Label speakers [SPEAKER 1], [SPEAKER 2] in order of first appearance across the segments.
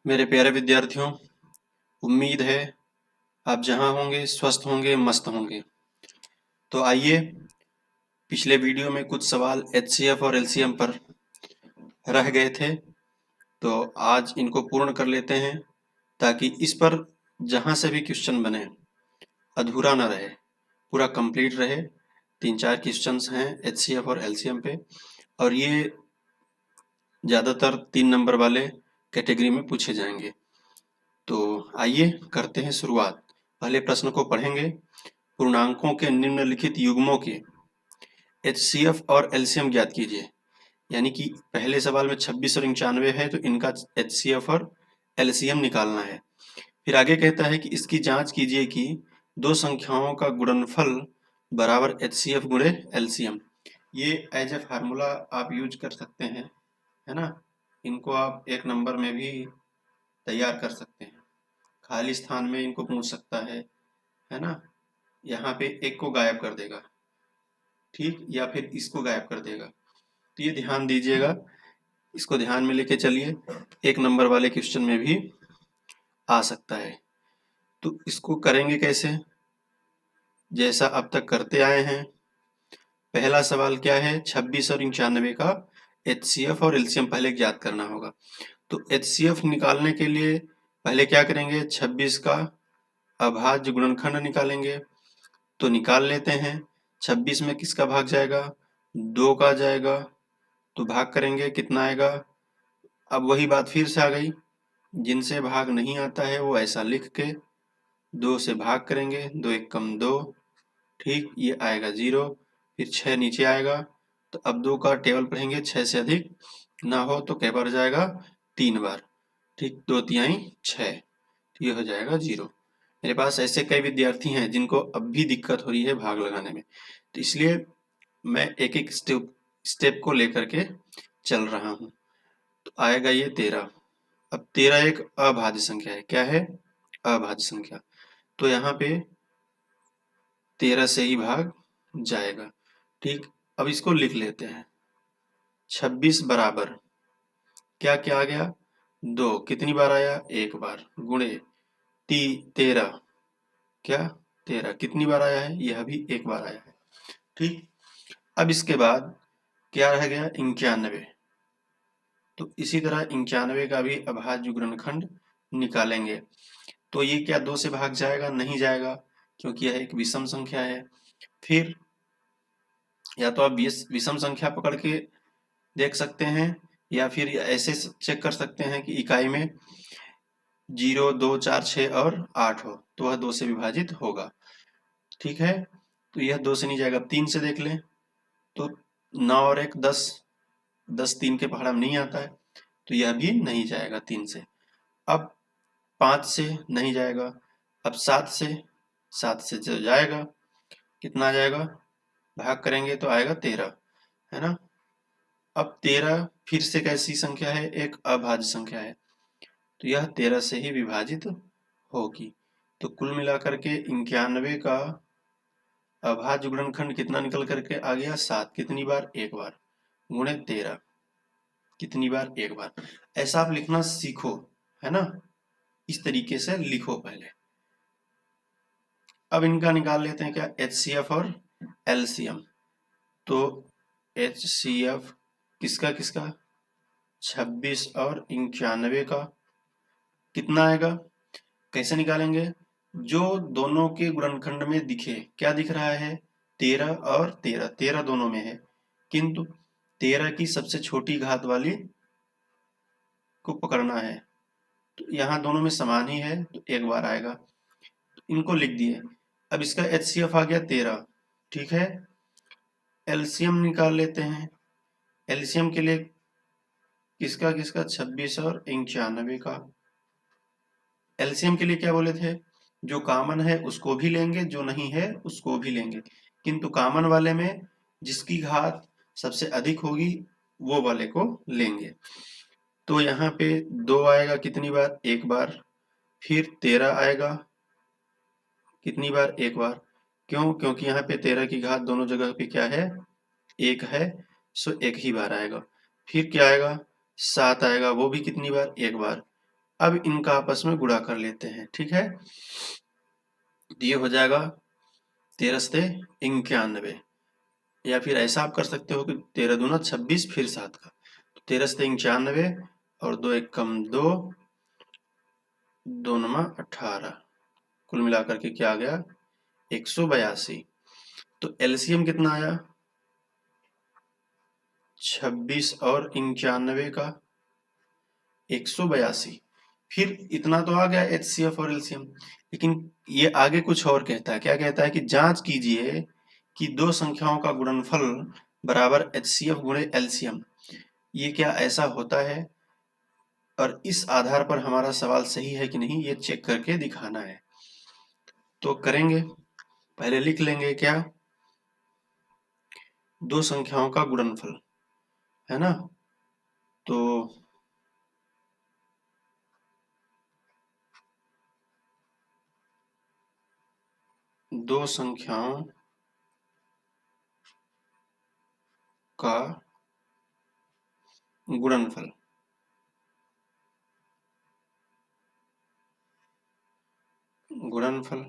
[SPEAKER 1] मेरे प्यारे विद्यार्थियों, उम्मीद है आप जहाँ होंगे स्वस्थ होंगे, मस्त होंगे। तो आइए, पिछले वीडियो में कुछ सवाल एचसीएफ और एलसीएम पर रह गए थे, तो आज इनको पूर्ण कर लेते हैं ताकि इस पर जहाँ से भी क्वेश्चन बने अधूरा ना रहे, पूरा कंप्लीट रहे। 3-4 क्वेश्चंस हैं एचसीएफ और एलसीएम पे, और ये ज़्यादातर 3 नंबर वाले कैटेगरी में पूछे जाएंगे। तो आइए करते हैं शुरुआत। पहले प्रश्न को पढ़ेंगे। पूर्णांकों के निम्नलिखित युग्मों के एचसीएफ और एलसीएम ज्ञात कीजिए। यानी कि पहले सवाल में 26 और 95 है, तो इनका एचसीएफ और एलसीएम निकालना है। फिर आगे कहता है कि इसकी जांच कीजिए कि दो संख्याओं का गुणनफल बराबर एचसीएफ गुणे एलसीएम। ये एज ए फार्मूला आप यूज कर सकते हैं, है ना। इनको आप एक नंबर में भी तैयार कर सकते हैं, खाली स्थान में इनको पूछ सकता है ना। यहाँ पे एक को गायब कर देगा, ठीक, या फिर इसको गायब कर देगा। तो ये ध्यान दीजिएगा, इसको ध्यान में लेके चलिए, एक नंबर वाले क्वेश्चन में भी आ सकता है। तो इसको करेंगे कैसे, जैसा अब तक करते आए हैं। पहला सवाल क्या है, 26 और 95 का एचसीएफ और एलसीएम पहले ज्ञात करना होगा। तो एचसीएफ निकालने के लिए पहले क्या करेंगे, 26 का अभाज्य गुणनखंड निकालेंगे। तो निकाल लेते हैं। 26 में किसका भाग जाएगा, 2 का जाएगा, तो भाग करेंगे, कितना आएगा। अब वही बात फिर से आ गई, जिनसे भाग नहीं आता है वो ऐसा लिख के 2 से भाग करेंगे, 2 एक कम 2, ठीक, ये आएगा 0। फिर 6 नीचे आएगा, तो अब 2 का टेबल पढ़ेंगे, 6 से अधिक ना हो तो कै बार जाएगा, 3 बार, ठीक, 2 तिहाई 6, तो ये हो जाएगा 0। मेरे पास ऐसे कई विद्यार्थी हैं जिनको अब भी दिक्कत हो रही है भाग लगाने में, तो इसलिए मैं एक एक स्टेप को लेकर के चल रहा हूँ। तो आएगा ये 13। अब 13 एक अभाज्य संख्या है, क्या है, अभाज्य संख्या। तो यहाँ पे 13 से ही भाग जाएगा, ठीक। अब इसको लिख लेते हैं, 26 बराबर क्या क्या आ गया, 2 कितनी बार आया, एक बार, गुणे 13 क्या, 13 कितनी बार आया है, यह भी एक बार आया है, ठीक। अब इसके बाद क्या रह गया, 91। तो इसी तरह 91 का भी अभाज्य गुणनखंड निकालेंगे। तो ये क्या 2 से भाग जाएगा, नहीं जाएगा, क्योंकि यह एक विषम संख्या है। फिर या तो आप विषम संख्या पकड़ के देख सकते हैं, या फिर ऐसे चेक कर सकते हैं कि इकाई में 0, 2, 4, 6 और 8 हो, तो वह 2 से विभाजित होगा, ठीक है। तो यह 2 से नहीं जाएगा, 3 से देख लें, तो 9 और 1 10, 10 3 के पहाड़ा में नहीं आता है, तो यह भी नहीं जाएगा 3 से। अब 5 से नहीं जाएगा, अब 7 से जो जाएगा, कितना आ जाएगा, भाग करेंगे तो आएगा 13, है ना। अब 13 फिर से कैसी संख्या है, एक अभाज्य संख्या है, तो यह 13 से ही विभाजित होगी। तो कुल मिलाकर के 91 का अभाज्य गुणनखंड कितना निकल करके आ गया, 7, कितनी बार, एक बार, गुणे 13 कितनी बार, एक बार। ऐसा आप लिखना सीखो, है ना, इस तरीके से लिखो पहले। अब इनका निकाल लेते हैं क्या, एचसीएफ और एलसीएम। तो एचसीएफ किसका किसका, 26 और 91 का कितना आएगा, कैसे निकालेंगे, जो दोनों के गुणनखंड में दिखे, क्या दिख रहा है, 13 और 13, 13 दोनों में है, किंतु 13 की सबसे छोटी घात वाली को पकड़ना है। तो यहाँ दोनों में समान ही है, तो एक बार आएगा, तो इनको लिख दिए। अब इसका एचसीएफ आ गया 13, ठीक है। एलसीएम निकाल लेते हैं। एलसीएम के लिए किसका किसका, 26 और 91 का। एलसीएम के लिए क्या बोले थे, जो कॉमन है उसको भी लेंगे, जो नहीं है उसको भी लेंगे, किंतु कॉमन वाले में जिसकी घात सबसे अधिक होगी वो वाले को लेंगे। तो यहाँ पे 2 आएगा कितनी बार, एक बार। फिर 13 आएगा कितनी बार, एक बार। क्यों, क्योंकि यहाँ पे 13 की घात दोनों जगह पे क्या है, एक है, सो एक ही बार आएगा। फिर क्या आएगा, 7 आएगा, वो भी कितनी बार, एक बार। अब इनका आपस में गुणा कर लेते हैं, ठीक है। ये हो जाएगा 13 से 91, या फिर ऐसा आप कर सकते हो कि 13 दूना 26 फिर 7 का, तो 13 से 91 और 2 एक कम 2, 2 नमा 18, कुल मिलाकर के क्या आ गया 182। तो एलसीएम कितना आया 26 और 91 का 182। फिर इतना तो आ गया एचसीएफ और एलसीएम, लेकिन ये आगे कुछ और कहता है। क्या कहता है कि जांच कीजिए कि दो संख्याओं का गुणनफल बराबर एचसीएफ गुणे एलसीएम, ये क्या ऐसा होता है, और इस आधार पर हमारा सवाल सही है कि नहीं ये चेक करके दिखाना है। तो करेंगे, पहले लिख लेंगे क्या, दो संख्याओं का गुणनफल, है ना। तो दो संख्याओं का गुणनफल, गुणनफल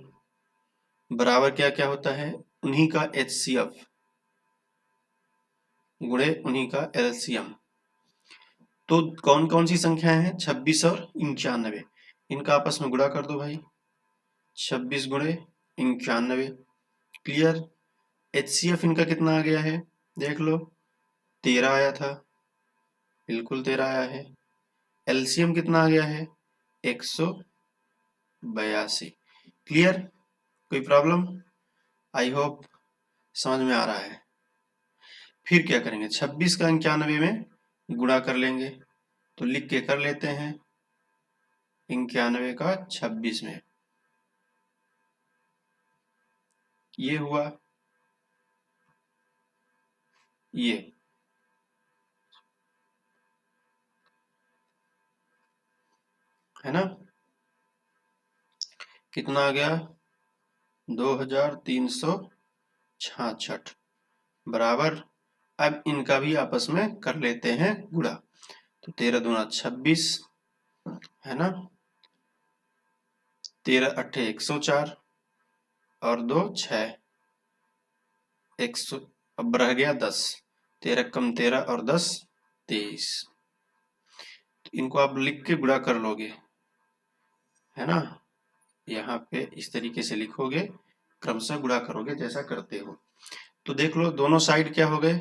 [SPEAKER 1] बराबर क्या क्या होता है, उन्हीं का एचसीएफ गुणे उन्हीं का एलसीएम। तो कौन कौन सी संख्याएं हैं 26 और 91, इनका आपस में गुणा कर दो भाई, 26 गुणे 91, क्लियर। एचसीएफ इनका कितना आ गया है देख लो, 13 आया था, बिल्कुल 13 आया है। एलसीएम कितना आ गया है 182, क्लियर। कोई प्रॉब्लम, आई होप समझ में आ रहा है। फिर क्या करेंगे 26 का 91 में गुणा कर लेंगे, तो लिख के कर लेते हैं 91 का 26 में, ये हुआ, ये है ना, कितना आ गया 2366 बराबर। अब इनका भी आपस में कर लेते हैं गुणा, तो 13 दूना 26, है ना, 13 अट्ठे 104 और 2 6, 100, अब रह गया 10, 13 कम 13 और 10 23। तो इनको आप लिख के गुणा कर लोगे, है ना, यहाँ पे इस तरीके से लिखोगे, क्रमशः गुणा करोगे जैसा करते हो। तो देख लो दोनों साइड क्या हो गए,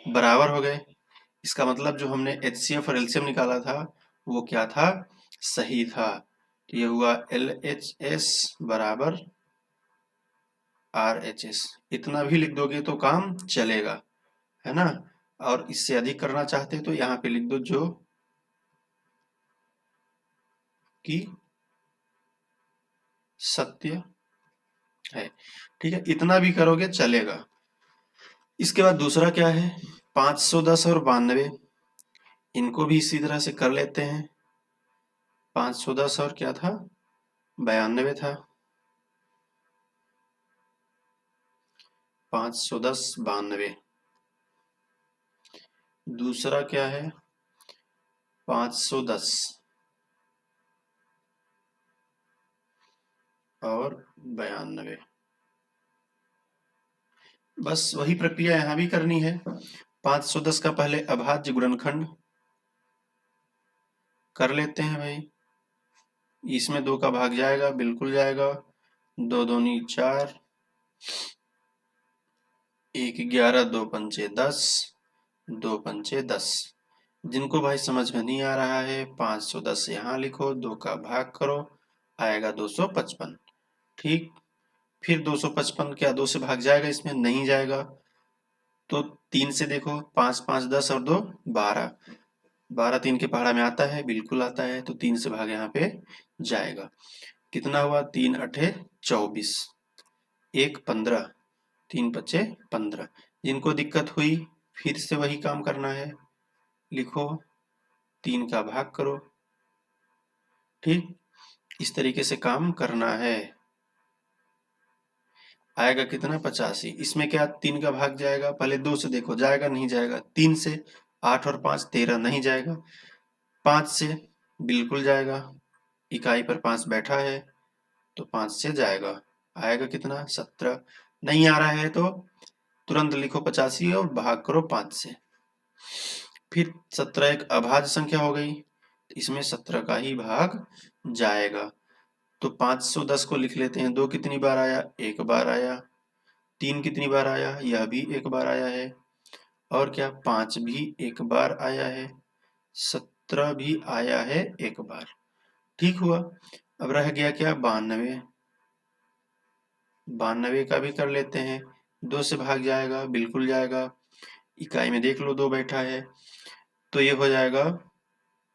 [SPEAKER 1] बराबर हो गए। इसका मतलब जो हमने एचसीएफ और एलसीएम निकाला था वो क्या था, सही था। तो ये हुआ LHS बराबर RHS, इतना भी लिख दोगे तो काम चलेगा, है ना। और इससे अधिक करना चाहते तो यहाँ पे लिख दो जो कि सत्य है, ठीक है, इतना भी करोगे चलेगा। इसके बाद दूसरा क्या है 510 और 92, इनको भी इसी तरह से कर लेते हैं। 510 और क्या था 92 था, 510 92। दूसरा क्या है 510 और 92, बस वही प्रक्रिया यहाँ भी करनी है। 510 का पहले अभाज्य गुणनखंड कर लेते हैं भाई, इसमें 2 का भाग जाएगा, बिल्कुल जाएगा, 2 दूनी 4, 1 11, 2 पंचे 10, 2 पंचे 10। जिनको भाई समझ में नहीं आ रहा है 510 यहाँ लिखो, 2 का भाग करो, आएगा 255, ठीक। फिर 255 क्या 2 से भाग जाएगा, इसमें नहीं जाएगा, तो 3 से देखो, 5 5 10 और 2 12, 12 3 के पहाड़ा में आता है, बिल्कुल आता है, तो 3 से भाग यहाँ पे जाएगा। कितना हुआ 3 अठे 24, 1 15, 3 पचे 15। जिनको दिक्कत हुई फिर से वही काम करना है, लिखो 3 का भाग करो, ठीक, इस तरीके से काम करना है। आएगा कितना 85, इसमें क्या 3 का भाग जाएगा, पहले 2 से देखो जाएगा नहीं जाएगा, 3 से 8 और 5 13 नहीं जाएगा, 5 से बिल्कुल जाएगा, इकाई पर 5 बैठा है तो 5 से जाएगा, आएगा कितना 17। नहीं आ रहा है तो तुरंत लिखो 85 और भाग करो 5 से। फिर 17 एक अभाज्य संख्या हो गई, इसमें 17 का ही भाग जाएगा। तो 510 को लिख लेते हैं। 2 कितनी बार आया, एक बार आया। 3 कितनी बार आया, यह भी एक बार आया है। और क्या, 5 भी एक बार आया है। 17 भी आया है एक बार। ठीक हुआ। अब रह गया क्या, 92। 92 का भी कर लेते हैं। 2 से भाग जाएगा, बिल्कुल जाएगा। इकाई में देख लो 2 बैठा है तो ये हो जाएगा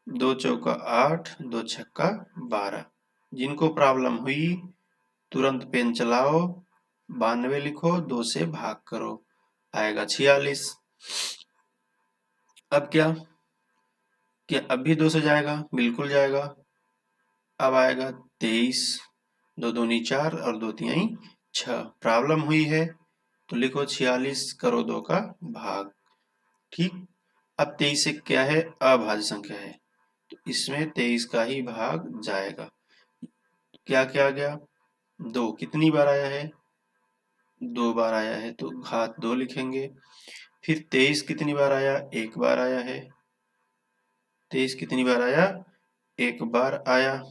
[SPEAKER 1] 2 चौका 8, 2 छक्का 12। जिनको प्रॉब्लम हुई तुरंत पेन चलाओ, 92 लिखो, 2 से भाग करो, आएगा 46। अब क्या, अब भी 2 से जाएगा, बिल्कुल जाएगा। अब आएगा 23, 2 दूनी 4 और 2 तिहाई 6। प्रॉब्लम हुई है तो लिखो 46 करो 2 का भाग। ठीक। अब 23 से क्या है, अभाज्य संख्या है तो इसमें 23 का ही भाग जाएगा। क्या क्या आ गया, 2 कितनी बार आया है, 2 बार आया है तो घात 2 लिखेंगे। फिर 23 कितनी बार आया, एक बार आया है। 23 कितनी बार आया, एक बार आया।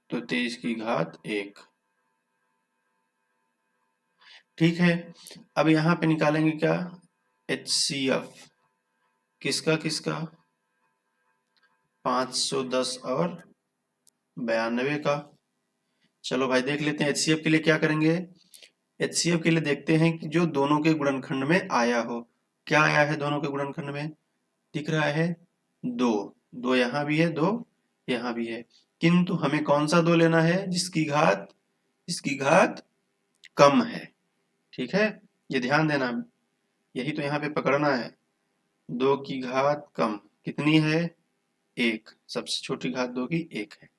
[SPEAKER 1] तो 23 की घात 1। ठीक है। अब यहाँ पे निकालेंगे क्या, HCF। किसका किसका, 510 और 92 का। चलो भाई देख लेते हैं HCF के लिए क्या करेंगे। HCF के लिए देखते हैं कि जो दोनों के गुणनखंड में आया हो। क्या आया है दोनों के गुणनखंड में, दिख रहा है 2। 2 यहाँ भी है, 2 यहाँ भी है। किंतु हमें कौन सा 2 लेना है, जिसकी घात कम है। ठीक है, ये ध्यान देना, यही तो यहाँ पे पकड़ना है। 2 की घात कम कितनी है, 1। सबसे छोटी घात 2 की 1 है।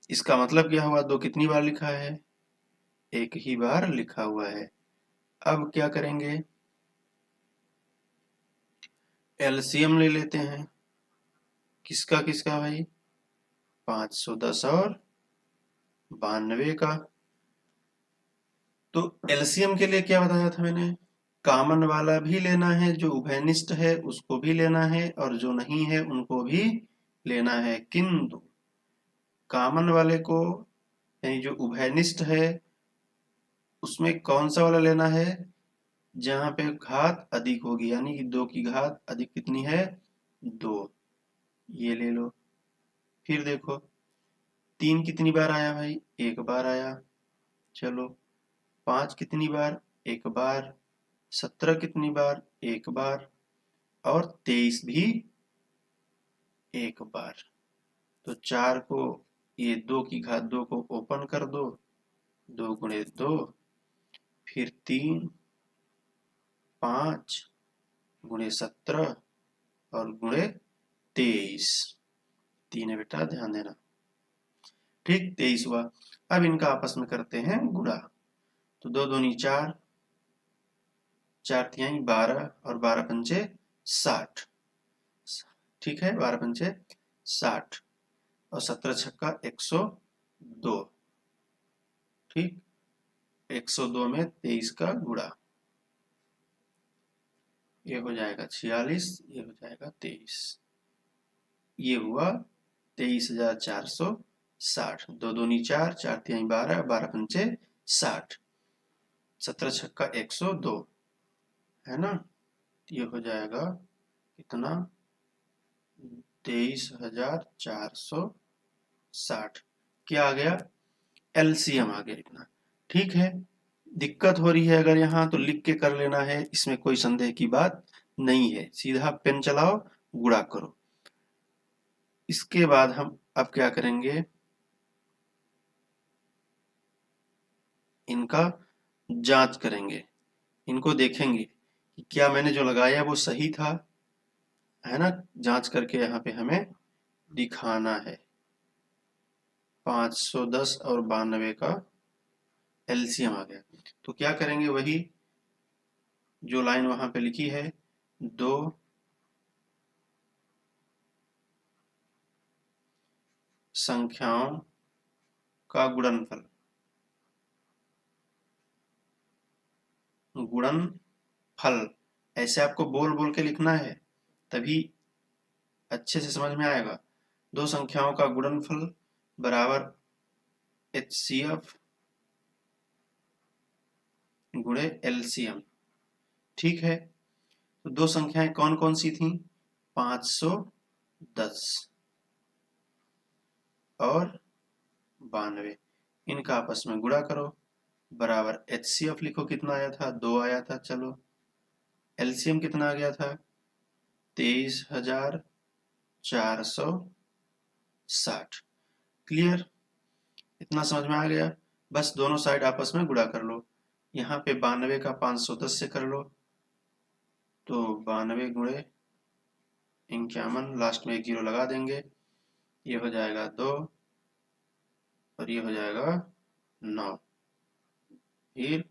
[SPEAKER 1] इसका मतलब क्या हुआ, 2 कितनी बार लिखा है, एक ही बार लिखा हुआ है। अब क्या करेंगे, एलसीएम ले लेते हैं। किसका किसका भाई, 510 और 92 का। तो एलसीएम के लिए क्या बताया था मैंने, कॉमन वाला भी लेना है, जो उभयनिष्ठ है उसको भी लेना है और जो नहीं है उनको भी लेना है। किंतु कॉमन वाले को, यानी जो उभयनिष्ठ है उसमें कौन सा वाला लेना है, जहां पे घात अधिक होगी, यानी कि 2 की घात अधिक कितनी है, 2। ये ले लो। फिर देखो 3 कितनी बार आया भाई, एक बार आया। चलो 5 कितनी बार, एक बार। 17 कितनी बार, एक बार। और 23 भी एक बार। तो 4 को, ये 2 की घात 2 को ओपन कर दो, 2 गुणे 2, फिर 3, 5 गुणे 17 और गुणे 23। 3 है बेटा, ध्यान देना। ठीक, 23 हुआ। अब इनका आपस में करते हैं गुणा। तो 2 दूनी 4, 4 तिहाई 12 और 12 पंचे 60। ठीक है, 12 पंचे 60 और 17 छक्का 102। ठीक, 102 में 23 का गुणा, ये हो जाएगा 46, ये हो जाएगा 23। ये हुआ 23,460। 2 दूनी 4, 4 तिहाई 12, 12 पंचे 60, 17 छक्का 102, है ना। ये हो जाएगा कितना, 23,460। क्या आ गया, एलसीएम आ गया इतना। ठीक है, दिक्कत हो रही है अगर यहाँ तो लिख के कर लेना है, इसमें कोई संदेह की बात नहीं है। सीधा पेन चलाओ, गुणा करो। इसके बाद हम अब क्या करेंगे, इनका जांच करेंगे। इनको देखेंगे कि क्या मैंने जो लगाया वो सही था, है ना। जांच करके यहाँ पे हमें दिखाना है। 510 और 92 का एलसीएम आ गया। तो क्या करेंगे, वही जो लाइन वहां पे लिखी है, दो संख्याओं का गुणनफल, गुणनफल ऐसे आपको बोल बोल के लिखना है, तभी अच्छे से समझ में आएगा। दो संख्याओं का गुणनफल बराबर HCF गुणे LCM। ठीक है, तो दो संख्याएं कौन कौन सी थी? 510 और 92, इनका आपस में गुणा करो, बराबर HCF लिखो, कितना आया था? 2 आया था। चलो LCM कितना आ गया था? 23,460। क्लियर? इतना समझ में आ गया? बस दोनों साइड आपस में गुणा कर लो। यहाँ पे 92 का 510 से कर लो, तो 92 गुणे 51, लास्ट में एक जीरो लगा देंगे, ये हो जाएगा 2 और ये हो जाएगा 9, फिर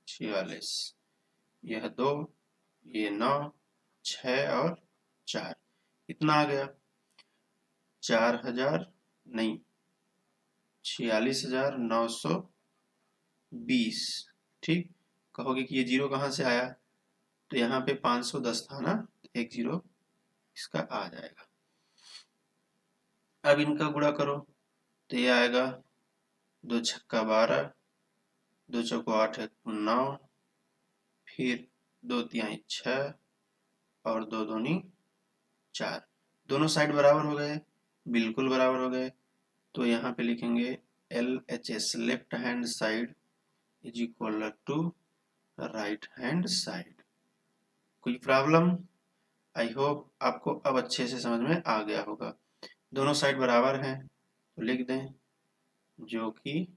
[SPEAKER 1] 46, यह 2, ये 9, 6 और 4, इतना आ गया 4000 नहीं 46,920। ठीक, कहोगे कि ये जीरो कहाँ से आया? तो यहाँ पे 510 था ना, एक जीरो इसका आ जाएगा। अब इनका गुणा करो, तो ये आएगा 2 छक्का 12, 2 चौको 8 9, फिर 2 तिहाई 6 और 2 दूनी 4। दोनों साइड बराबर हो गए, बिल्कुल बराबर हो गए, तो यहाँ पे लिखेंगे LHS left hand side is equal to right hand side. कोई प्रॉब्लम? आई होप आपको अब अच्छे से समझ में आ गया होगा। दोनों साइड बराबर हैं तो लिख दें, जो कि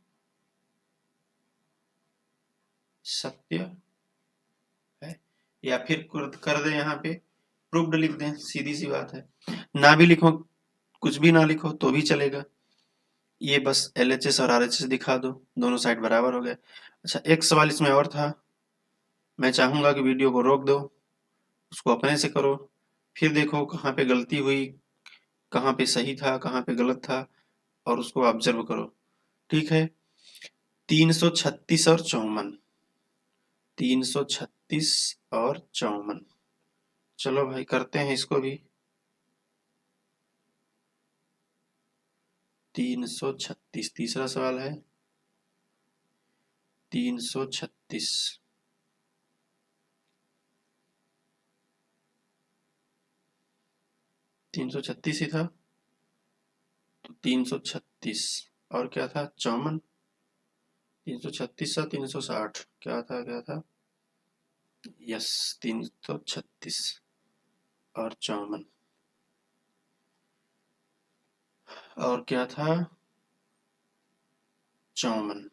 [SPEAKER 1] सत्य है, या फिर कर दें यहाँ पे प्रूव्ड लिख दें, सीधी सी बात है। ना भी लिखो, कुछ भी ना लिखो तो भी चलेगा, ये बस LHS और RHS दिखा दो, दोनों साइड बराबर हो गए। अच्छा, एक सवाल इसमें और था, मैं चाहूंगा कि वीडियो को रोक दो, उसको अपने से करो, फिर देखो कहाँ पे गलती हुई, कहाँ पे सही था, कहाँ पे गलत था, और उसको ऑब्जर्व करो। ठीक है, 336 और 54, 336 और 54, चलो भाई करते हैं इसको भी। 336 तीसरा सवाल है, 336, 336 ही था, तो 336 और क्या था? 54, 336 था 360, क्या था क्या था? यस, 336 और 54, और क्या था? 54।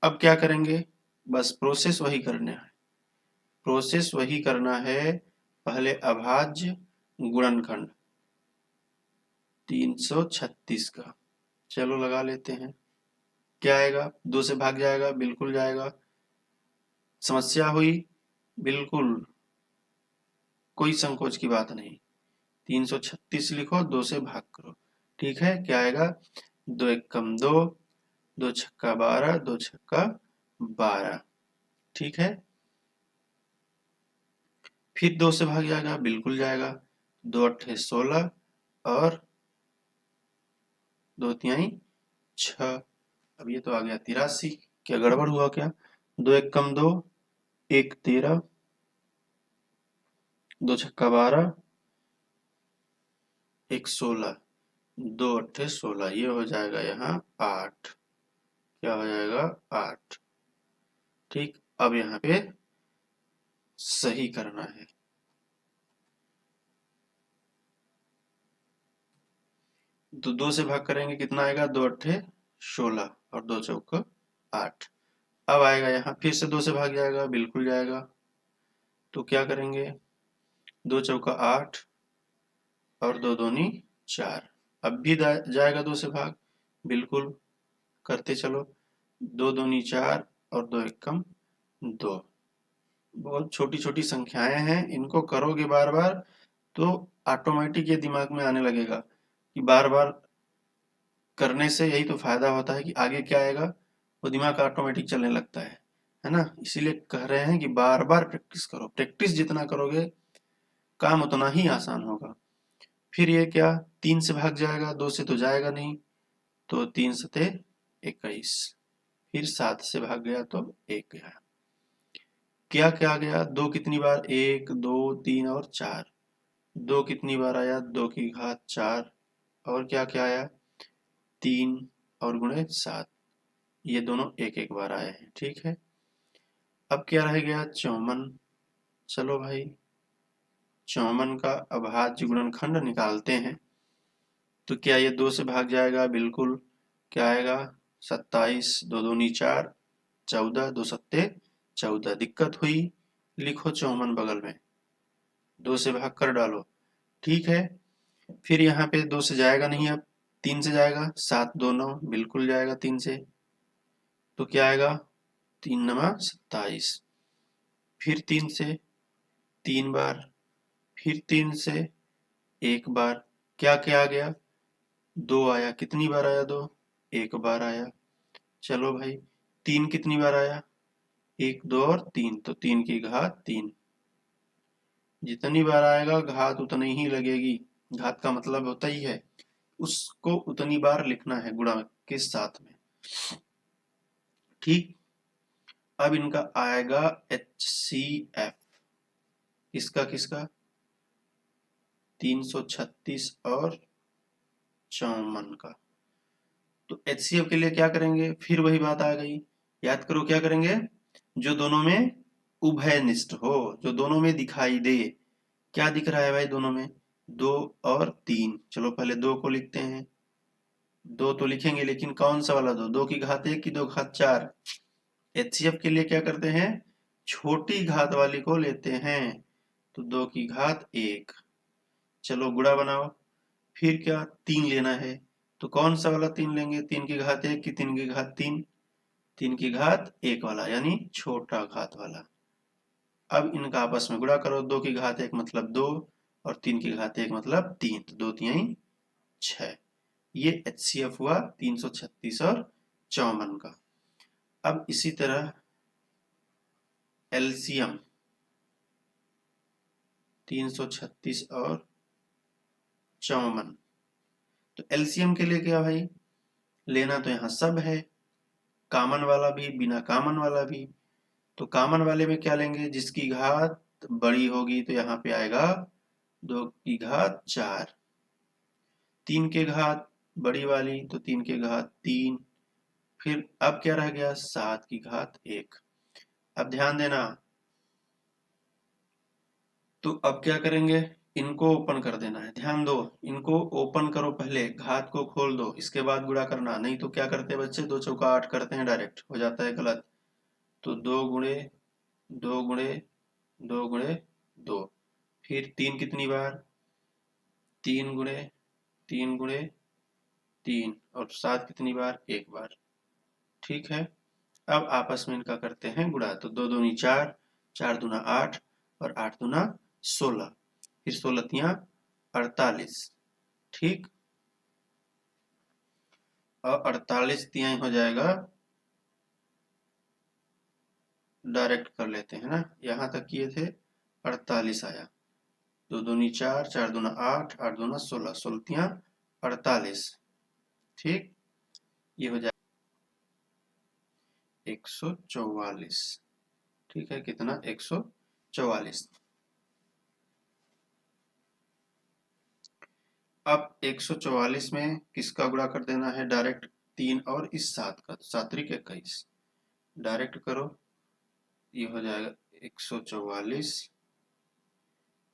[SPEAKER 1] अब क्या करेंगे? बस प्रोसेस वही करना है, प्रोसेस वही करना है। पहले अभाज्य गुणनखंड 336 का, चलो लगा लेते हैं। क्या आएगा? 2 से भाग जाएगा, बिल्कुल जाएगा। समस्या हुई? बिल्कुल, कोई संकोच की बात नहीं। 336 लिखो, 2 से भाग करो। ठीक है, क्या आएगा? 2 एकम 2, 2 छक्का 12, 2 छक्का 12। ठीक है, फिर 2 से भाग जाएगा, बिल्कुल जाएगा। 2 अट्ठे 16 और 2 तिहाई 6। अब ये तो आ गया 83, क्या गड़बड़ हुआ क्या? 2 एकम 2, 1 13, 2 छक्का 12, 1 16, 2 अट्ठे 16, ये हो जाएगा यहाँ 8। क्या हो जाएगा? 8। ठीक, अब यहाँ पे सही करना है। तो 2 से भाग करेंगे, कितना आएगा? 2 अट्ठे 16 और 2 चौक 8। अब आएगा यहाँ, फिर से 2 से भाग जाएगा, बिल्कुल जाएगा। तो क्या करेंगे? 2 चौका 8 और 2 दूनी 4। अब भी जाएगा 2 से भाग, बिल्कुल करते चलो। 2 दूनी 4 और 2 एकम 2। बहुत छोटी छोटी संख्याएं हैं, इनको करोगे बार बार तो ऑटोमेटिक ये दिमाग में आने लगेगा कि बार बार करने से यही तो फायदा होता है कि आगे क्या आएगा वो दिमाग ऑटोमेटिक चलने लगता है ना। इसीलिए कह रहे हैं कि बार बार प्रैक्टिस करो, प्रैक्टिस जितना करोगे काम उतना ही आसान होगा। फिर ये क्या, 3 से भाग जाएगा, 2 से तो जाएगा नहीं, तो 3 सते 21। फिर 7 से भाग गया तो 1 गया। क्या क्या गया, 2 कितनी बार, 1 2 3 और 4। 2 कितनी बार आया, 2 की घात 4। और क्या क्या आया, 3 और गुणे 7। ये दोनों एक एक बार आए हैं, ठीक है। अब क्या रह गया, 54। चलो भाई 54 का अभाज्य गुणनखंड निकालते हैं। तो क्या ये 2 से भाग जाएगा, बिल्कुल। क्या आएगा, 27, 2 दूनी 4, 14, 2 सत्ते 14। दिक्कत हुई, लिखो 54 बगल में, 2 से भाग कर डालो, ठीक है। फिर यहाँ पे 2 से जाएगा नहीं, अब 3 से जाएगा, 7 2 9, बिल्कुल जाएगा 3 से। तो क्या आएगा, 3 9 27। फिर 3 से 3 बार, फिर 3 से 1 बार। क्या क्या आ गया, 2 आया, कितनी बार आया 2, 1 बार आया। चलो भाई 3 कितनी बार आया, 1 2 और 3, तो 3 की घात 3। जितनी बार आएगा घात उतनी ही लगेगी, घात का मतलब होता ही है उसको उतनी बार लिखना है गुणा के साथ में, ठीक। अब इनका आएगा HCF, किसका किसका, 336 और 54 का। तो HCF के लिए क्या करेंगे, फिर वही बात आ गई, याद करो क्या करेंगे, जो दोनों में उभयनिष्ठ हो, जो दोनों में दिखाई दे। क्या दिख रहा है भाई दोनों में, 2 और 3। चलो पहले 2 को लिखते हैं, 2 तो लिखेंगे लेकिन कौन सा वाला 2, 2 की घात 1 की 2 घात 4। HCF के लिए क्या करते हैं, छोटी घात वाली को लेते हैं, तो 2 की घात 1। चलो गुणा बनाओ, फिर क्या 3 लेना है, तो कौन सा वाला 3 लेंगे, 3 की घात 1 की 3 की घात 3, 3 की घात 1 वाला यानी छोटा घात वाला। अब इनका आपस में गुणा करो, 2 की घात 1 मतलब 2 और 3 की घात 1 मतलब 3, तो 2 3 6। ये HCF हुआ 336 और 54 का। अब इसी तरह LCM 336 और 54। तो LCM के लिए क्या भाई, लेना तो यहाँ सब है, कॉमन वाला भी बिना कॉमन वाला भी। तो कॉमन वाले में क्या लेंगे, जिसकी घात बड़ी होगी तो यहाँ पे आएगा 2 की घात 4, 3 के घात बड़ी वाली तो 3 के घात 3। फिर अब क्या रह गया, 7 की घात 1। अब ध्यान देना, तो अब क्या करेंगे, इनको ओपन कर देना है, ध्यान दो, इनको ओपन करो, पहले घात को खोल दो, इसके बाद गुणा करना, नहीं तो क्या करते हैं बच्चे, 2 चौका 8 करते हैं, डायरेक्ट हो जाता है गलत। तो 2 गुणे 2 गुणे 2 गुणे 2। फिर 3 कितनी बार, 3 गुणे 3 गुणे 3, और 7 कितनी बार, 1 बार, ठीक है। अब आपस में इनका करते हैं गुणा, तो 2 दूनी 4, 4 दूना 8 और 8 दूना 16, फिर 16 तिया 48, ठीक। और 48 तिहाई हो जाएगा, डायरेक्ट कर लेते हैं ना, यहां तक किए थे 48 आया, 2 दूनी 4, 4 दूना 8, 8 दूना 16, 16 तिया 48, ठीक। ये हो जाएगा 144, ठीक है, कितना 144। अब 144 में किसका गुणा कर देना है, डायरेक्ट 3 और इस 7 का, 7 त्रिक 21, डायरेक्ट करो, ये हो जाएगा 144,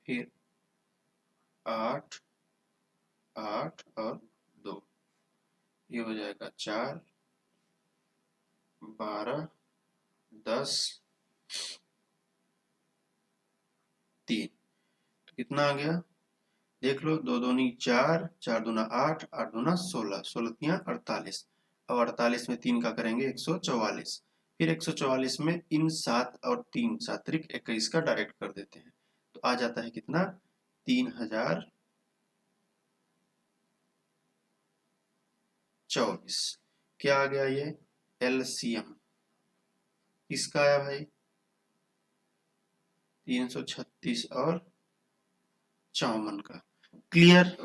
[SPEAKER 1] फिर 8 8 और 2, ये हो जाएगा 4 12 10 3। तो कितना आ गया, देख लो, 2 दूनी 4, 4 दूना 8, 8 दूना 16, 16 तिया 48। अब 48 में 3 का करेंगे 144, फिर 144 में इन 7 और 3 7 21 का डायरेक्ट कर देते हैं, तो आ जाता है कितना 3024। क्या आ गया ये एलसीएम किसका आया भाई 336 और 54 का। क्लियर,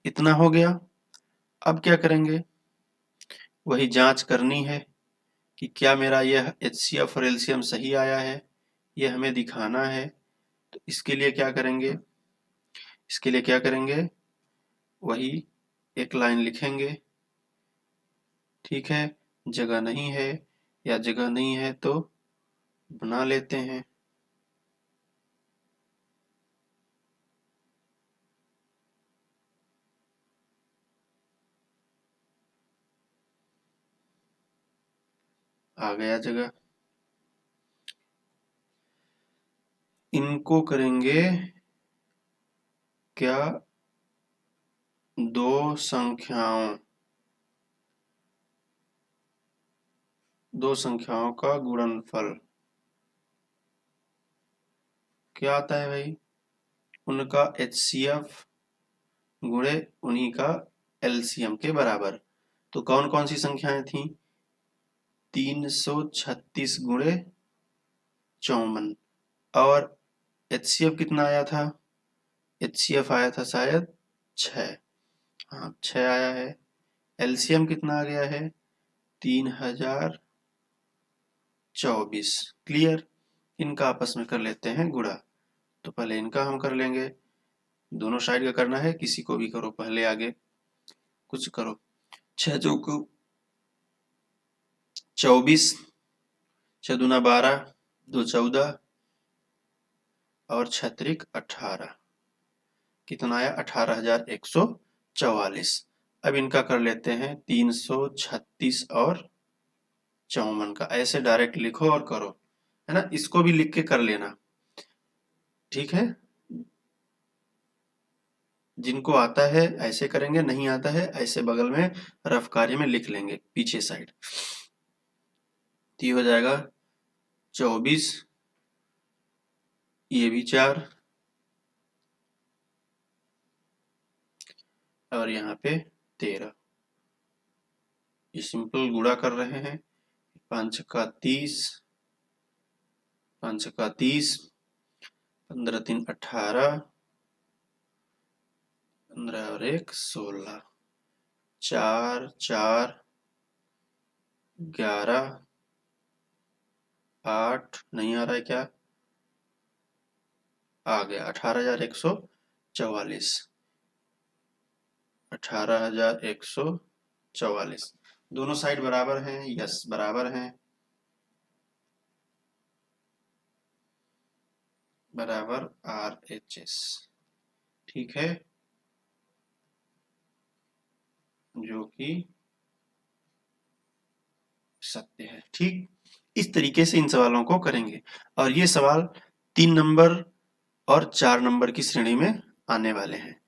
[SPEAKER 1] इतना हो गया। अब क्या करेंगे, वही जांच करनी है कि क्या मेरा यह एचसीएफ और एलसीएम सही आया है, ये हमें दिखाना है। तो इसके लिए क्या करेंगे, वही एक लाइन लिखेंगे, ठीक है। जगह नहीं है या जगह नहीं है तो बना लेते हैं। आ गया जगह। इनको करेंगे क्या, दो संख्याओं का गुणनफल। क्या आता है भाई, उनका एचसीएफ गुणे उन्हीं का एलसीएम के बराबर। तो कौन कौन सी संख्याएं थी, 336 गुणे 54, और एचसीएफ कितना आया था, एचसीएफ आया था शायद 6, हाँ 6 आया है। एलसीएम कितना आ गया है 3024। क्लियर, इनका आपस में कर लेते हैं गुणा। तो पहले इनका हम कर लेंगे, दोनों साइड का करना है, किसी को भी करो, पहले आगे कुछ करो। 6 चौको 24, 6 दूना 12, 2 14 और 6 त्रिक 18, कितना आया 18144। अब इनका कर लेते हैं 336 और 54 का, ऐसे डायरेक्ट लिखो और करो, है ना। इसको भी लिख के कर लेना, ठीक है। जिनको आता है ऐसे करेंगे, नहीं आता है ऐसे बगल में रफ कार्य में लिख लेंगे पीछे साइड। तो ये हो जाएगा 24, ये भी 4 और यहाँ पे 13। ये सिंपल गुणा कर रहे हैं, 5 का 30, 5 का 30, 15 3 18, 15 और 1 16, 4 4 11, 8 नहीं आ रहा है क्या, आ गया 18144, 18144। दोनों साइड बराबर हैं, यस बराबर हैं, बराबर RHS, ठीक है, जो कि सत्य है। ठीक, इस तरीके से इन सवालों को करेंगे, और ये सवाल 3 नंबर और 4 नंबर की श्रेणी में आने वाले हैं,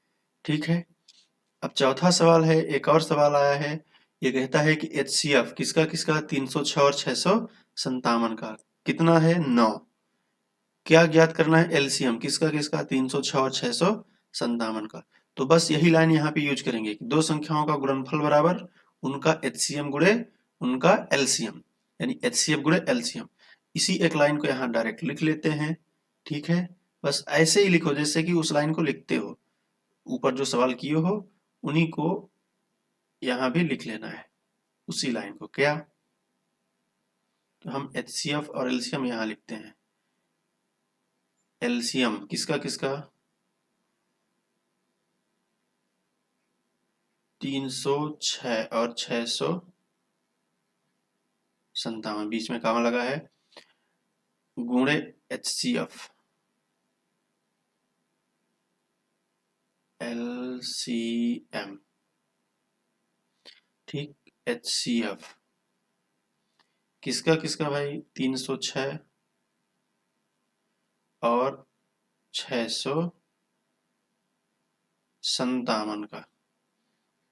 [SPEAKER 1] ठीक है। अब चौथा सवाल है, एक और सवाल आया है, ये कहता है कि HCF किसका किसका 306 और 657 का कितना है 9। क्या ज्ञात करना है, एलसीएम किसका किसका 306 और 657 का। तो बस यही लाइन यहाँ पे यूज करेंगे कि दो संख्याओं का गुणनफल बराबर उनका एचसीएम गुणे उनका एलसीएम, यानी एचसीएफ गुणे एलसीएम। इसी एक लाइन को यहाँ डायरेक्ट लिख लेते हैं, ठीक है। बस ऐसे ही लिखो जैसे कि उस लाइन को लिखते हो, ऊपर जो सवाल किए हो उन्हीं को यहाँ भी लिख लेना है, उसी लाइन को। क्या, तो हम एचसीएफ और एलसीएम यहाँ लिखते हैं। एलसीएम किसका किसका 306 और 657, बीच में कहाँ लगा है, गुणे HCF LCM, ठीक। HCF किसका किसका भाई 306 और 657 का,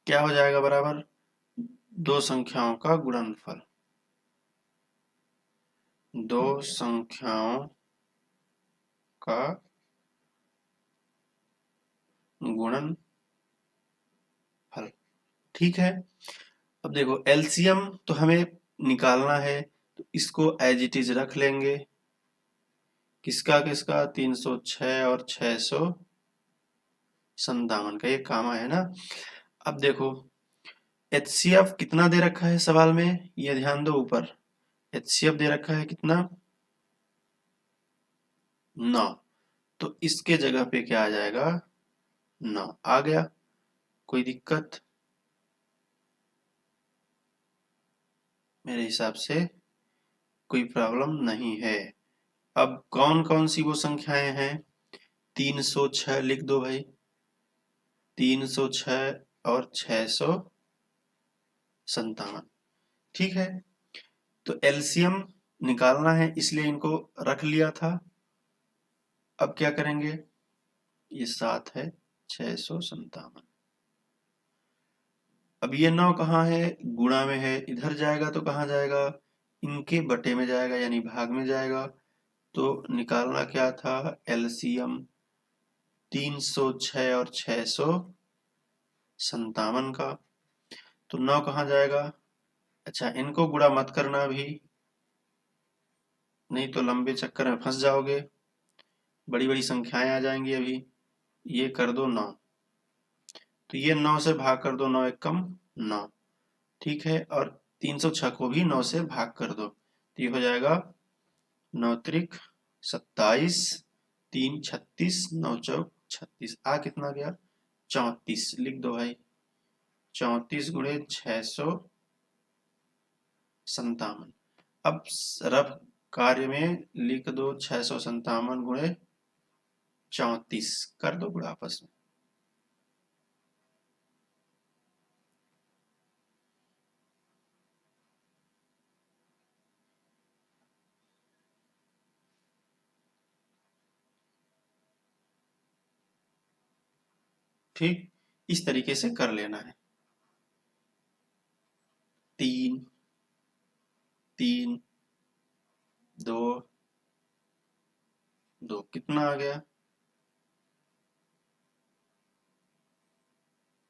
[SPEAKER 1] क्या हो जाएगा बराबर दो संख्याओं का गुणनफल। दो संख्याओं का गुणनफल। ठीक है, अब देखो एलसीएम तो हमें निकालना है, तो इसको एज इट इज रख लेंगे। किसका किसका? 306 और 657 का, ये कामा है ना। अब देखो एचसीएफ कितना दे रखा है सवाल में, ये ध्यान दो ऊपर। एचसीएफ दे रखा है कितना? 9। तो इसके जगह पे क्या आ जाएगा? 9 आ गया। कोई दिक्कत? मेरे हिसाब से कोई प्रॉब्लम नहीं है। अब कौन कौन सी वो संख्याएं हैं? 306 लिख दो भाई, 306 और 657। ठीक है, तो एलसीएम निकालना है इसलिए इनको रख लिया था। अब क्या करेंगे? ये 7 है, 657। अब ये 9 कहाँ है? गुणा में है, इधर जाएगा तो कहाँ जाएगा? इनके बटे में जाएगा, यानी भाग में जाएगा। तो निकालना क्या था? एलसीएम 306 और 657 का। तो 9 कहाँ जाएगा? अच्छा, इनको गुणा मत करना अभी, नहीं तो लंबे चक्कर में फंस जाओगे, बड़ी बड़ी संख्याएं आ जाएंगी अभी। ये कर दो 9, तो ये 9 से भाग कर दो, 9 एकम 9। ठीक है, और 306 को भी 9 से भाग कर दो, तो ये हो जाएगा 9 त्रिक 27, 3 36, 9 चौक 36। आ कितना गया? 34 लिख दो भाई, 34 गुणे 657। अब रफ कार्य में लिख दो 657 गुणे 34, कर दो गुणा आपस में। ठीक, इस तरीके से कर लेना है। 3 3 2 2 कितना आ गया?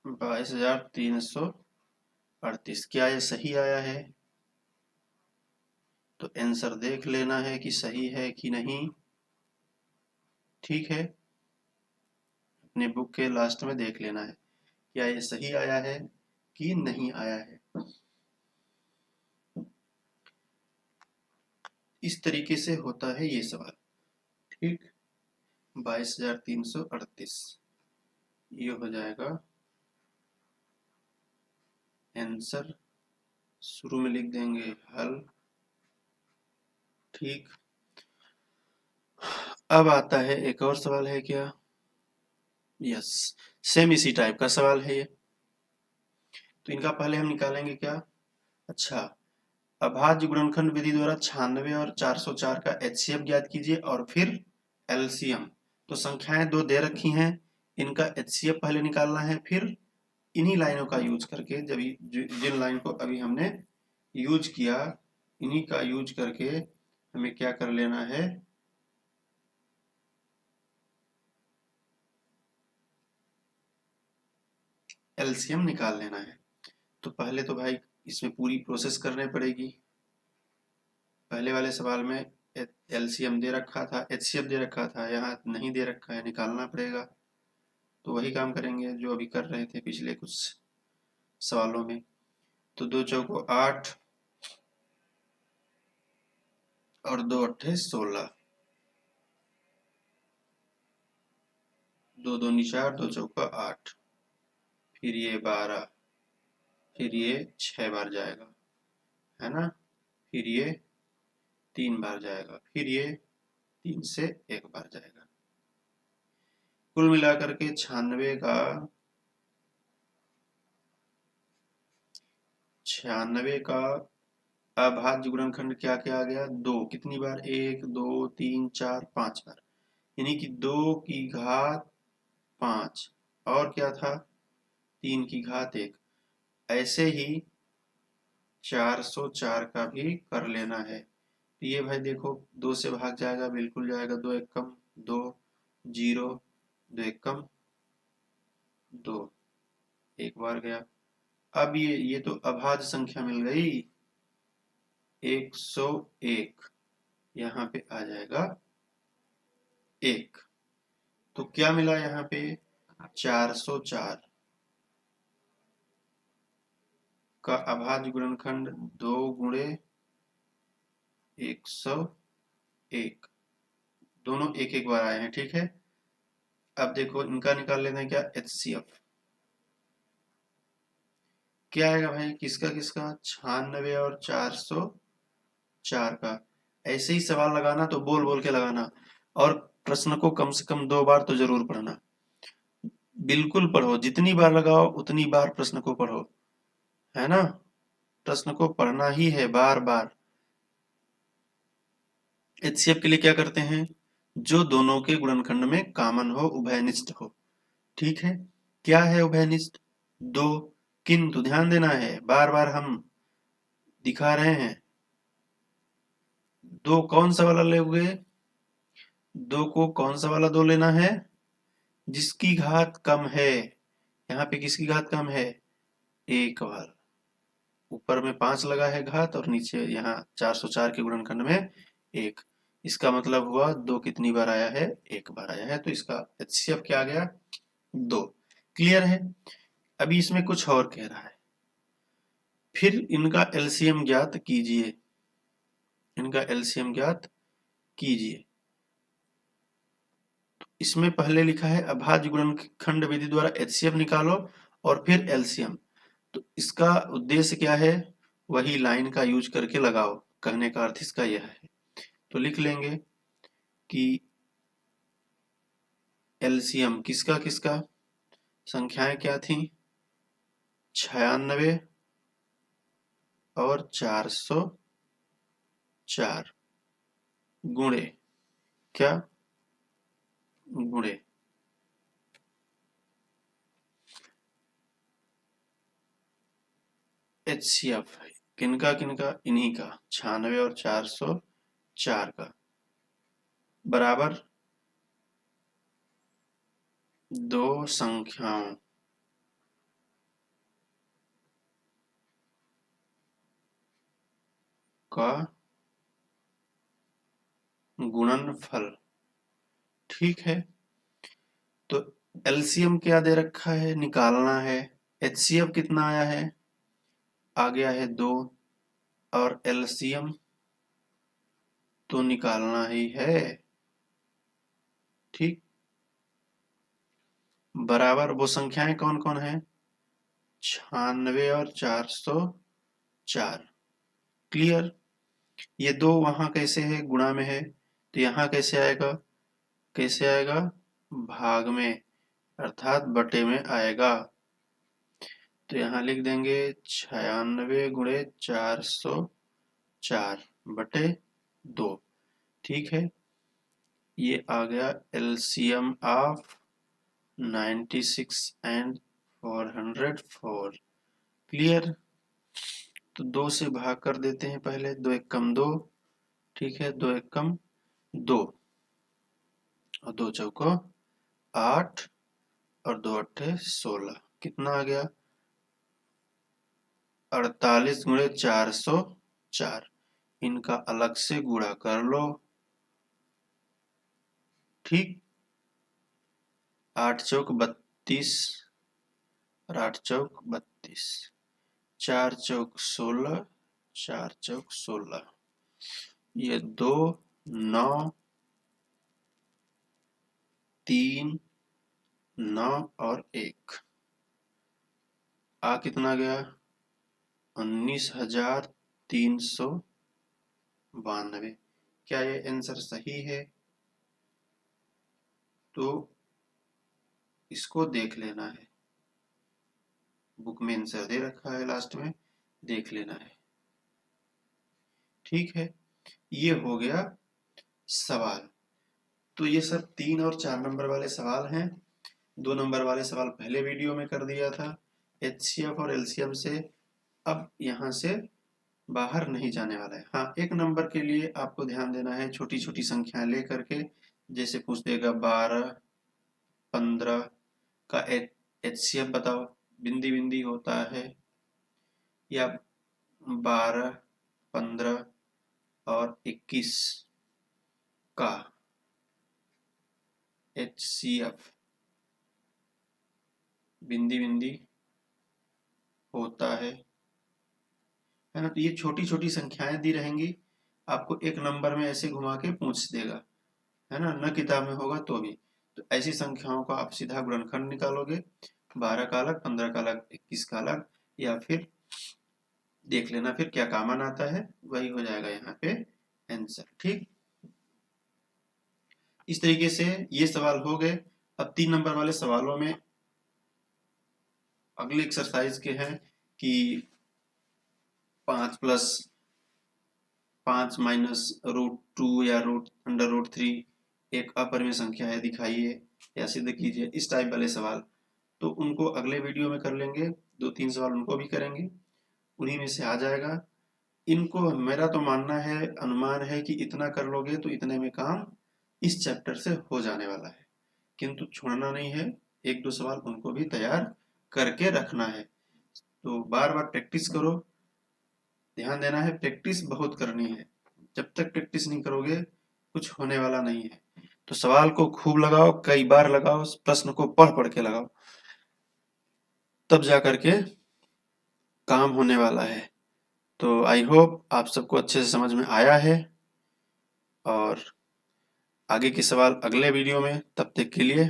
[SPEAKER 1] 22,338। क्या ये सही आया है? तो आंसर देख लेना है कि सही है कि नहीं। ठीक है, अपने बुक के लास्ट में देख लेना है क्या ये सही आया है कि नहीं आया है। इस तरीके से होता है ये सवाल। ठीक, 22,338 ये हो जाएगा आंसर। शुरू में लिख देंगे हल। ठीक, अब आता है एक और सवाल है क्या? यस, सेम इसी टाइप का सवाल है ये। तो इनका पहले हम निकालेंगे क्या? अच्छा, अभाज्य गुणनखंड विधि द्वारा 96 और 404 का एचसीएफ ज्ञात कीजिए और फिर एलसीएम। तो संख्याएं दो दे रखी हैं, इनका एचसीएफ पहले निकालना है, फिर इन्हीं लाइनों का यूज करके, जब जिन लाइन को अभी हमने यूज किया, इन्हीं का यूज करके हमें क्या कर लेना है? एलसीएम निकाल लेना है। तो पहले तो भाई इसमें पूरी प्रोसेस करनी पड़ेगी। पहले वाले सवाल में एलसीएम दे रखा था, एचसीएफ दे रखा था, यहाँ नहीं दे रखा है, निकालना पड़ेगा। तो वही काम करेंगे जो अभी कर रहे थे पिछले कुछ सवालों में। तो 2 चौको 8 और 2 अट्ठे 16, 2 2 4, 2 चौका 8, फिर ये 12, फिर ये 6 बार जाएगा, है ना। फिर ये 3 बार जाएगा, फिर ये 3 से 1 बार जाएगा। कुल मिलाकर के 96 का अभाज्य गुणनखंड क्या क्या आ गया? 2 कितनी बार? 1 2 3 4 5 बार, यानी कि 2 की घात 5, और क्या था? 3 की घात 1। ऐसे ही 404 का भी कर लेना है, तो ये भाई देखो 2 से भाग जाएगा, बिल्कुल जाएगा, 2 एकम 2, 0, 2 एकम 2, एक बार गया। अब ये तो अभाज्य संख्या मिल गई 101, यहाँ पे आ जाएगा 1। तो क्या मिला यहाँ पे 404 का अभाज्य गुणनखंड 2 गुणे 101, दोनों एक एक बार आए हैं। ठीक है, अब देखो इनका निकाल लेना है क्या, HCF। क्या आएगा भाई, किसका किसका, 96 और 404 का। ऐसे ही सवाल लगाना तो बोल बोल के लगाना, और प्रश्न को कम से कम 2 बार तो जरूर पढ़ना। बिल्कुल पढ़ो, जितनी बार लगाओ उतनी बार प्रश्न को पढ़ो, है ना। प्रश्न को पढ़ना ही है बार बार। HCF के लिए क्या करते हैं, जो दोनों के गुणनखंड में कॉमन हो, उभयनिष्ठ हो। ठीक है, क्या है उभयनिष्ठ, 2, किंतु ध्यान देना है, बार बार हम दिखा रहे हैं, 2 कौन सा वाला लोगे, 2 को कौन सा वाला 2 लेना है, जिसकी घात कम है। यहाँ पे किसकी घात कम है, 1 बार। ऊपर में 5 लगा है घात, और नीचे यहाँ 404 के गुणनखंड में 1। इसका मतलब हुआ 2 कितनी बार आया है, 1 बार आया है। तो इसका HCF क्या आ गया, 2। क्लियर है। अभी इसमें कुछ और कह रहा है, फिर इनका LCM ज्ञात कीजिए, इनका LCM ज्ञात कीजिए। इसमें पहले लिखा है अभाज्य गुणनखंड विधि द्वारा HCF निकालो और फिर LCM। तो इसका उद्देश्य क्या है, वही लाइन का यूज करके लगाओ, कहने का अर्थ इसका यह है। तो लिख लेंगे कि LCM किसका किसका, संख्याएं क्या थी, 96 और 404 गुणे क्या, गुणे HCF किनका किनका, इन्हीं का 96 और 404 का, बराबर 2 संख्याओं का गुणनफल। ठीक है, तो LCM क्या दे रखा है, निकालना है। HCF कितना आया है, आ गया है 2, और LCM तो निकालना ही है। ठीक, बराबर वो संख्याएं कौन कौन है, 96 और 404। क्लियर। ये 2 वहां कैसे है, गुणा में है, तो यहाँ कैसे आएगा, कैसे आएगा, भाग में, अर्थात बटे में आएगा। तो यहाँ लिख देंगे 96 गुणे 404 बटे 2। ठीक है, ये आ गया LCM ऑफ 96 एंड 404। क्लियर। तो 2 से भाग कर देते हैं पहले, 2 एकम 2, ठीक है, 2 एकम 2, और 2 चौको 8, और 2 अट्ठे 16, कितना आ गया 48 गुणे 404। इनका अलग से गुणा कर लो। ठीक, 8 चौक 32, और 8 चौक 32, 4 चौक 16, 4 चौक 16, ये 2, 9, 3, 9 और 1, आ कितना गया 19,392। क्या ये आंसर सही है, तो इसको देख लेना है, बुक में आंसर दे रखा है, लास्ट में देख लेना है। ठीक है, ये हो गया सवाल। तो ये सब 3 और 4 नंबर वाले सवाल हैं। 2 नंबर वाले सवाल पहले वीडियो में कर दिया था HCF और LCM से। अब यहाँ से बाहर नहीं जाने वाला है। हाँ, एक नंबर के लिए आपको ध्यान देना है छोटी छोटी संख्याएं ले करके, जैसे पूछ देगा 12, 15 का एचसीएफ बताओ, बिंदी बिंदी होता है, या 12, 15 और 21 का एचसीएफ बिंदी बिंदी होता है ना। तो ये छोटी छोटी संख्याएं दी रहेंगी, आपको एक नंबर में ऐसे घुमा के पूछ देगा, है ना, न किताब में होगा तो भी। तो ऐसी संख्याओं का आप सीधा गुणनखंड निकालोगे, 12 का अलग, 15 का अलग, 21 का अलग, या फिर देख लेना फिर क्या कॉमन आता है, वही हो जाएगा यहाँ पे आंसर। ठीक, इस तरीके से ये सवाल हो गए। अब 3 नंबर वाले सवालों में अगले एक्सरसाइज के हैं कि 5 प्लस 5 माइनस √2 या √3 एक अपरिमेय संख्या है, दिखाइए या सिद्ध कीजिए, इस टाइप वाले सवाल। तो उनको अगले वीडियो में कर लेंगे, 2-3 सवाल उनको भी करेंगे, उन्हीं में से आ जाएगा। इनको मेरा तो मानना है, अनुमान है कि इतना कर लोगे तो इतने में काम इस चैप्टर से हो जाने वाला है, किंतु छोड़ना नहीं है, 1-2 सवाल उनको भी तैयार करके रखना है। तो बार बार प्रैक्टिस करो, ध्यान देना है, प्रैक्टिस बहुत करनी है। जब तक प्रैक्टिस नहीं करोगे कुछ होने वाला नहीं है। तो सवाल को खूब लगाओ, कई बार लगाओ, प्रश्न को पढ़ पढ़ के लगाओ, तब जा करके काम होने वाला है। तो आई होप आप सबको अच्छे से समझ में आया है, और आगे के सवाल अगले वीडियो में, तब तक के लिए